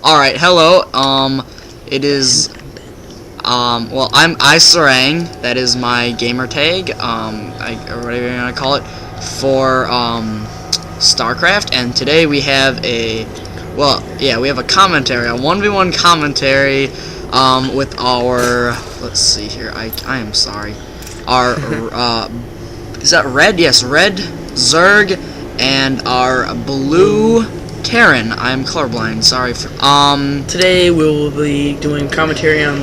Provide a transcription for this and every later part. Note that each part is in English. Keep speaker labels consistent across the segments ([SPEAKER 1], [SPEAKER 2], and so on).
[SPEAKER 1] Alright, hello. It is, well, I'm iSarang. That is my gamer tag, or whatever you want to call it, for, Starcraft. And today we have we have a commentary, a 1v1 commentary, with our, let's see here, I am sorry, our, is that red? Yes, red Zerg, and our blue Terran. I'm colorblind. Sorry for.
[SPEAKER 2] Today we will be doing commentary on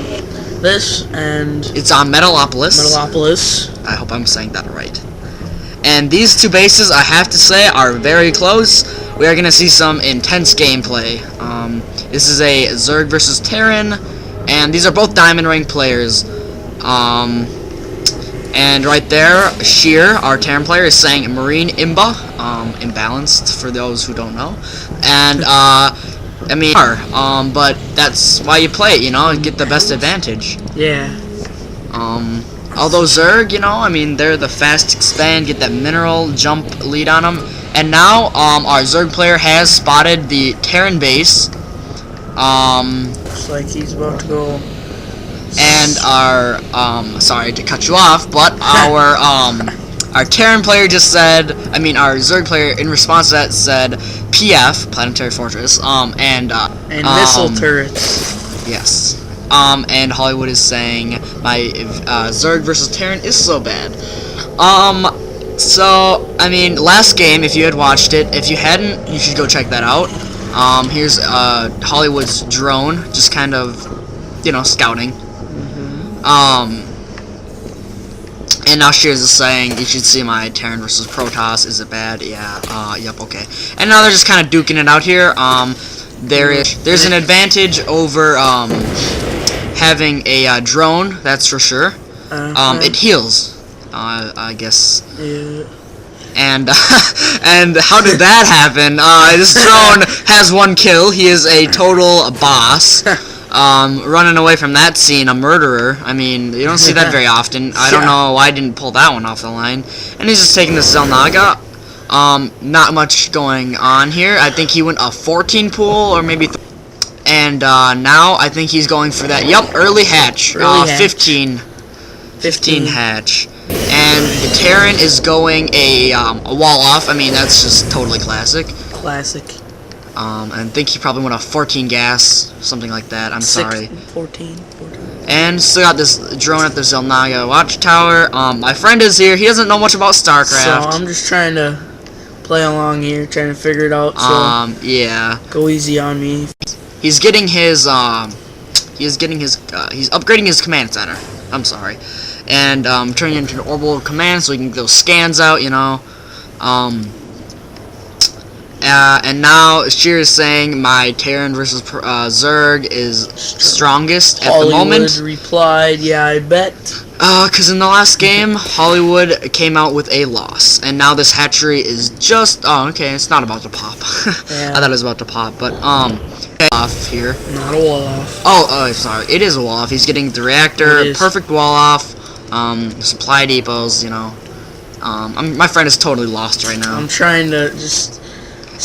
[SPEAKER 2] this, and
[SPEAKER 1] it's on Metalopolis.
[SPEAKER 2] Metalopolis.
[SPEAKER 1] I hope I'm saying that right. And these two bases, I have to say, are very close. We are gonna see some intense gameplay. This is a Zerg versus Terran, and these are both diamond rank players. And right there, SheaR, our Terran player, is saying Marine Imba, imbalanced for those who don't know. And, I mean, but that's why you play it, you know, and get the best advantage.
[SPEAKER 2] Yeah.
[SPEAKER 1] Although Zerg, you know, I mean, they're the fast expand, get that mineral jump lead on them. And now, our Zerg player has spotted the Terran base.
[SPEAKER 2] Looks like he's about to go.
[SPEAKER 1] And our, sorry to cut you off, but our Terran player just said, I mean, our Zerg player in response to that said, PF, Planetary Fortress, and
[SPEAKER 2] missile turrets.
[SPEAKER 1] Yes. And Hollywood is saying, my, Zerg versus Terran is so bad. So, I mean, last game, if you had watched it, if you hadn't, you should go check that out. Here's, Hollywood's drone, just kind of, you know, scouting. And now SheaR is saying, you should see my Terran versus Protoss, is it bad? Yeah, yep, okay. And now they're just kind of duking it out here. There's an advantage over, having a, drone, that's for sure. It heals, I guess.
[SPEAKER 2] Yeah.
[SPEAKER 1] And, and how did that happen? This drone has 1 kill, he is a total boss. Running away from that scene, a murderer. I mean, you don't see that very often. I don't know why I didn't pull that one off the line. And he's just taking this Zelnaga. Not much going on here. I think he went a 14 pool, or maybe and, now I think he's going for that, early hatch. 15 hatch. And the Terran is going a wall off. I mean, that's just totally classic.
[SPEAKER 2] Classic.
[SPEAKER 1] I think he probably went off 14 gas, something like that. I'm sorry.
[SPEAKER 2] 14.
[SPEAKER 1] And still got this drone at the Zelnaga watchtower. My friend is here. He doesn't know much about Starcraft.
[SPEAKER 2] So I'm just trying to play along here, trying to figure it out. So
[SPEAKER 1] yeah.
[SPEAKER 2] Go easy on me.
[SPEAKER 1] He's getting his he's upgrading his command center. I'm sorry. And turning it into an orbital command so he can get those scans out, you know. And now SheaR is saying my Terran versus Zerg is strongest at the moment.
[SPEAKER 2] Hollywood replied, yeah, I bet.
[SPEAKER 1] Because in the last game, Hollywood came out with a loss. And now this hatchery is just, oh, okay, it's not about to pop.
[SPEAKER 2] Yeah.
[SPEAKER 1] I thought it was about to pop, but, off here.
[SPEAKER 2] Not a wall off.
[SPEAKER 1] Oh, sorry, it is a wall off. He's getting the reactor, perfect wall off, supply depots, you know. My friend is totally lost right now.
[SPEAKER 2] I'm trying to just...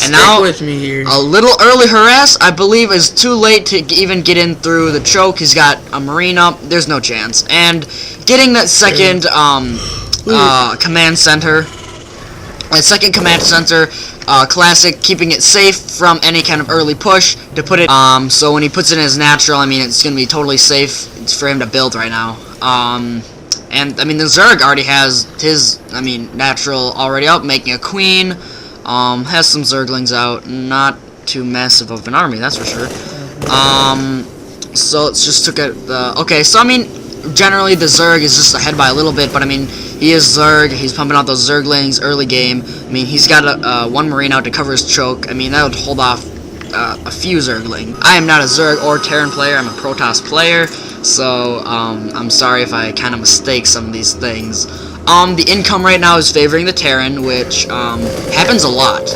[SPEAKER 1] And now,
[SPEAKER 2] with me here.
[SPEAKER 1] A little early harass, I believe, is too late to even get in through the choke. He's got a Marine up. There's no chance. And getting that second command center, classic, keeping it safe from any kind of early push to put it. So when he puts it in his natural, I mean, it's gonna be totally safe. It's for him to build right now. And I mean, the Zerg already has his, natural already up, making a queen. Has some Zerglings out, not too massive of an army, that's for sure. So let's just look at the, okay, so I mean, generally the Zerg is just ahead by a little bit, but I mean, he is Zerg, he's pumping out those Zerglings early game. I mean, he's got 1 Marine out to cover his choke. I mean, that would hold off a few Zerglings. I am not a Zerg or Terran player, I'm a Protoss player, so, I'm sorry if I kind of mistake some of these things. The income right now is favoring the Terran, which, happens a lot.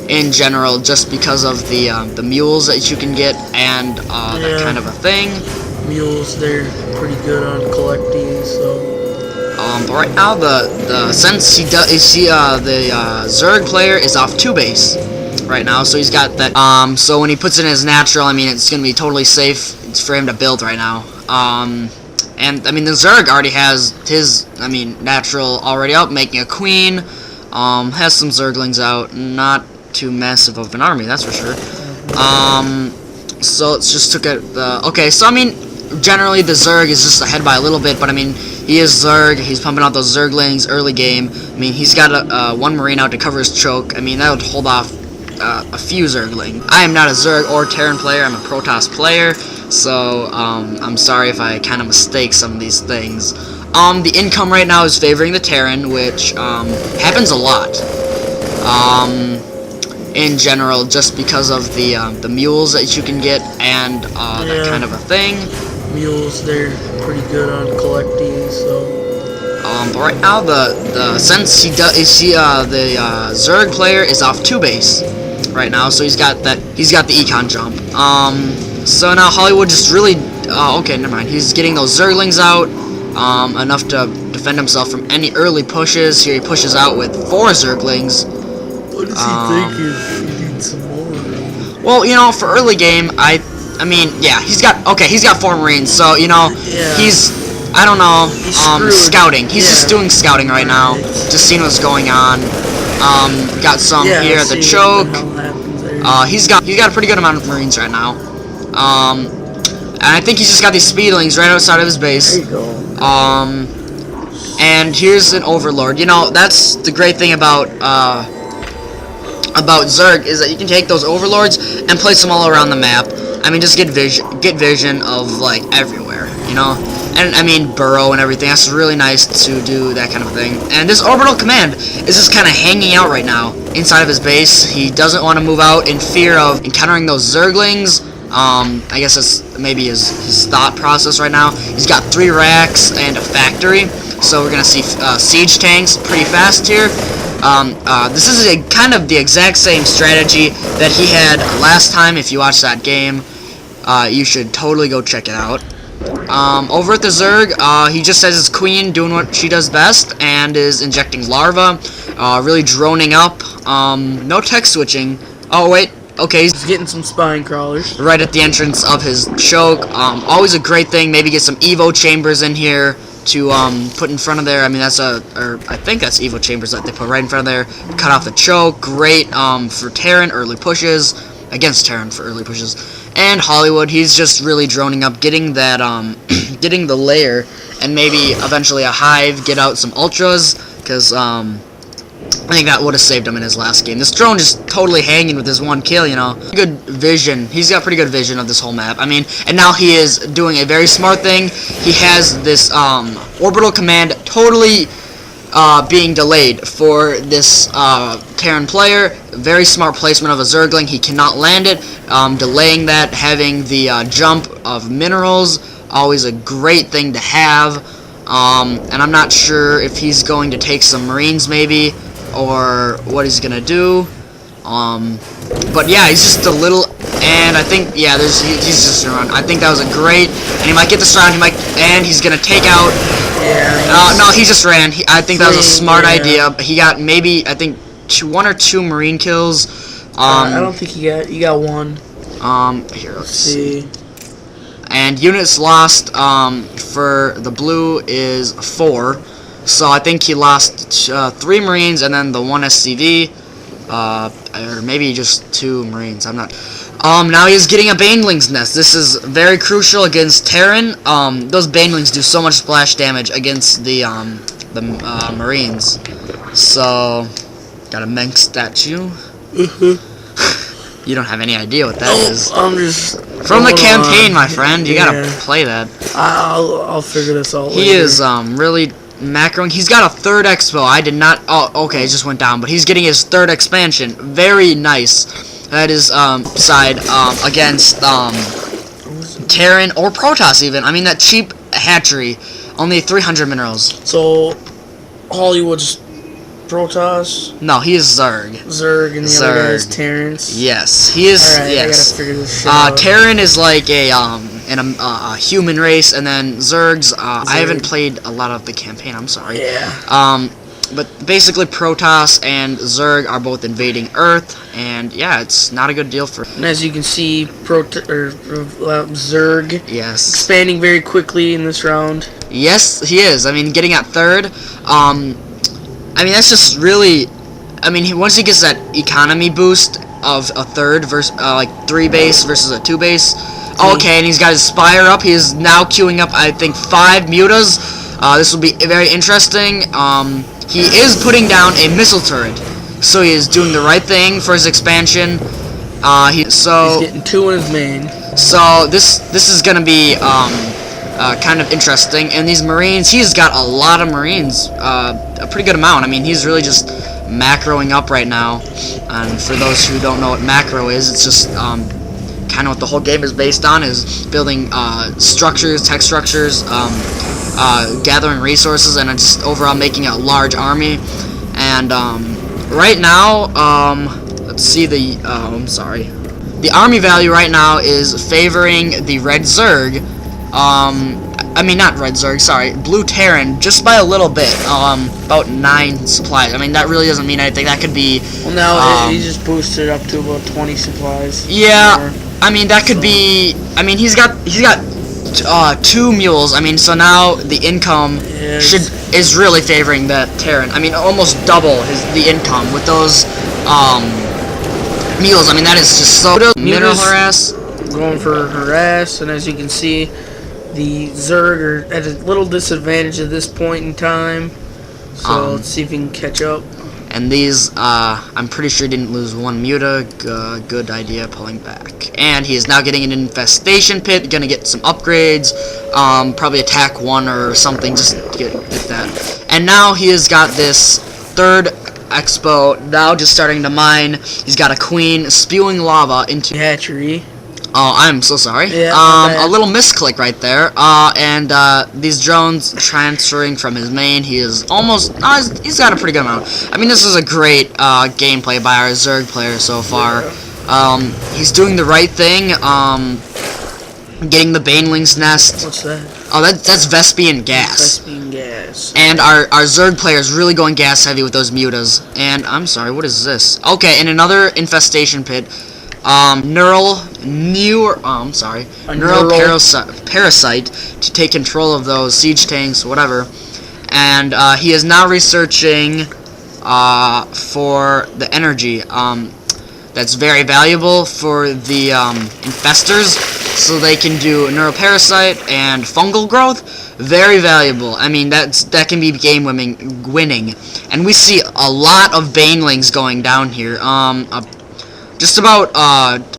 [SPEAKER 1] In general, just because of the mules that you can get, and, that kind of a thing.
[SPEAKER 2] Mules, they're pretty good on collecting, so...
[SPEAKER 1] But right now, since the Zerg player is off 2 base, right now, so he's got that. So when he puts it in his natural, I mean, it's gonna be totally safe for him to build right now. And I mean, the Zerg already has his, natural already up, making a queen. Has some Zerglings out, not too massive of an army, that's for sure. So let's just look at the. Okay, so I mean, generally the Zerg is just ahead by a little bit, but I mean, he is Zerg. He's pumping out those Zerglings early game. I mean, he's got one Marine out to cover his choke. I mean, that would hold off a few Zergling. I am not a Zerg or Terran player. I'm a Protoss player, so I'm sorry if I kind of mistake some of these things. The income right now is favoring the Terran, which happens a lot. In general, just because of the mules that you can get and that kind of a thing.
[SPEAKER 2] Mules, they're pretty good on collecting, so.
[SPEAKER 1] But right now, since the Zerg player is off 2 base right now, so he's got the econ jump. So now Hollywood just really, okay, never mind. He's getting those Zerglings out, enough to defend himself from any early pushes. Here he pushes out with 4 Zerglings.
[SPEAKER 2] What does he think if he needs some more?
[SPEAKER 1] Well, you know, for early game, I mean, yeah, he's got 4 Marines, so, you know, he's, I don't know, scouting. He's just doing scouting right now, just seeing what's going on. Got some here at the choke. He's got a pretty good amount of Marines right now. And I think he's just got these speedlings right outside of his base.
[SPEAKER 2] There you go.
[SPEAKER 1] And here's an Overlord. You know, that's the great thing about Zerg, is that you can take those Overlords and place them all around the map. I mean, just get vision of, like, everywhere, you know? And, I mean, burrow and everything. That's really nice to do that kind of thing. And this Orbital Command is just kind of hanging out right now inside of his base. He doesn't want to move out in fear of encountering those Zerglings. I guess that's maybe his thought process right now. He's got 3 racks and a factory. So we're going to see siege tanks pretty fast here. This is kind of the exact same strategy that he had last time. If you watched that game, you should totally go check it out. Over at the Zerg, he just has his queen doing what she does best and is injecting larva, really droning up. No tech switching. Oh wait, okay.
[SPEAKER 2] He's getting some spine crawlers
[SPEAKER 1] right at the entrance of his choke. Always a great thing. Maybe get some Evo chambers in here to put in front of there. I mean, I think that's Evo chambers that they put right in front of there. Cut off the choke. Great for Terran early pushes, against Terran for early pushes. And Hollywood, he's just really droning up, getting that getting the lair, and maybe eventually a hive, get out some ultras, because I think that would have saved him in his last game. This drone just totally hanging with his 1 kill, you know. Good vision. He's got pretty good vision of this whole map. I mean, and now he is doing a very smart thing. He has this Orbital Command totally being delayed for this Terran player. Very smart placement of a Zergling. He cannot land it. Delaying that, having the jump of minerals, always a great thing to have. And I'm not sure if he's going to take some Marines maybe, or what he's gonna do. But yeah, he's just a little, and I think, yeah, he's just gonna run. I think that was a great, and he might get this round. And he's gonna take out.
[SPEAKER 2] Yeah.
[SPEAKER 1] No, he just ran. I think that was a smart idea. He got maybe, I think, 1 or 2 Marine kills.
[SPEAKER 2] I don't think he got 1.
[SPEAKER 1] Here, let's see. And units lost for the blue is 4. So I think he lost 3 Marines and then the 1 SCV, or maybe just 2 Marines. I'm not. Now he's getting a Baneling's Nest. This is very crucial against Terran. Those Banelings do so much splash damage against the Marines. So, got a Menk statue. You don't have any idea what that is.
[SPEAKER 2] I'm just
[SPEAKER 1] from the campaign, my friend. You gotta play that.
[SPEAKER 2] I'll figure this out later.
[SPEAKER 1] He is really macroing. He's got a 3rd expo. I did not. Oh, okay, it just went down. But he's getting his 3rd expansion. Very nice. That is side against Terran or Protoss even. I mean, that cheap hatchery, only 300 minerals.
[SPEAKER 2] So Hollywood's Protoss.
[SPEAKER 1] No, he is Zerg.
[SPEAKER 2] Zerg and the other guy is Terrans.
[SPEAKER 1] Yes, he is.
[SPEAKER 2] Alright,
[SPEAKER 1] yes.
[SPEAKER 2] I gotta figure this shit out.
[SPEAKER 1] Terran is like a human race, and then Zergs. I haven't played a lot of the campaign. I'm sorry.
[SPEAKER 2] Yeah.
[SPEAKER 1] but basically Protoss and Zerg are both invading Earth, and yeah, it's not a good deal for.
[SPEAKER 2] And as you can see, Zerg
[SPEAKER 1] Yes.
[SPEAKER 2] expanding very quickly in this round.
[SPEAKER 1] Yes, he is. I mean, getting at third. I mean, that's just really. I mean, once he gets that economy boost of a third versus like 3 base versus a 2 base. Okay, and he's got his Spire up. He is now queuing up, I think, 5 mutas. This will be very interesting. He is putting down a missile turret, so he is doing the right thing for his expansion.
[SPEAKER 2] He's getting 2 in his main.
[SPEAKER 1] So this is gonna be kind of interesting. And these Marines, he's got a lot of Marines, a pretty good amount. I mean, he's really just macroing up right now. And for those who don't know what macro is, it's just kind of what the whole game is based on, is building structures, tech structures, gathering resources, and just overall making a large army. And right now, let's see the the army value right now is favoring the red Zerg. I mean, not red Zerg, sorry, blue Terran, just by a little bit, about 9 supplies. I mean, that really doesn't mean anything. That could be.
[SPEAKER 2] Well, now he just boosted up to about 20 supplies.
[SPEAKER 1] Yeah, I mean, that could be. I mean, he's got 2 mules. I mean, so now the income is really favoring that Terran. I mean, almost double the income with those mules. I mean, that is just so. Mineral harass.
[SPEAKER 2] Going for harass, and as you can see, the Zerg are at a little disadvantage at this point in time. So let's see if we can catch up.
[SPEAKER 1] And these, I'm pretty sure didn't lose 1 muta. Good idea, pulling back. And he is now getting an infestation pit. Gonna get some upgrades. Probably attack 1 or something. Just get that. And now he has got this 3rd expo. Now just starting to mine. He's got a queen spewing lava into
[SPEAKER 2] hatchery.
[SPEAKER 1] Oh, I'm so sorry.
[SPEAKER 2] Yeah,
[SPEAKER 1] a little misclick right there. And these drones transferring from his main. He is almost. He's got a pretty good amount. I mean, this is a great gameplay by our Zerg player so far. He's doing the right thing. Getting the Baneling's nest.
[SPEAKER 2] What's that?
[SPEAKER 1] Oh, that's Vespian gas.
[SPEAKER 2] Vespian gas.
[SPEAKER 1] And our Zerg player is really going gas heavy with those mutas. And I'm sorry, what is this? Okay, and another infestation pit. Neural parasite to take control of those siege tanks, whatever. And he is now researching for the energy. That's very valuable for the infestors, so they can do neural parasite and fungal growth. Very valuable. I mean, that can be game winning. And we see a lot of banelings going down here. Just about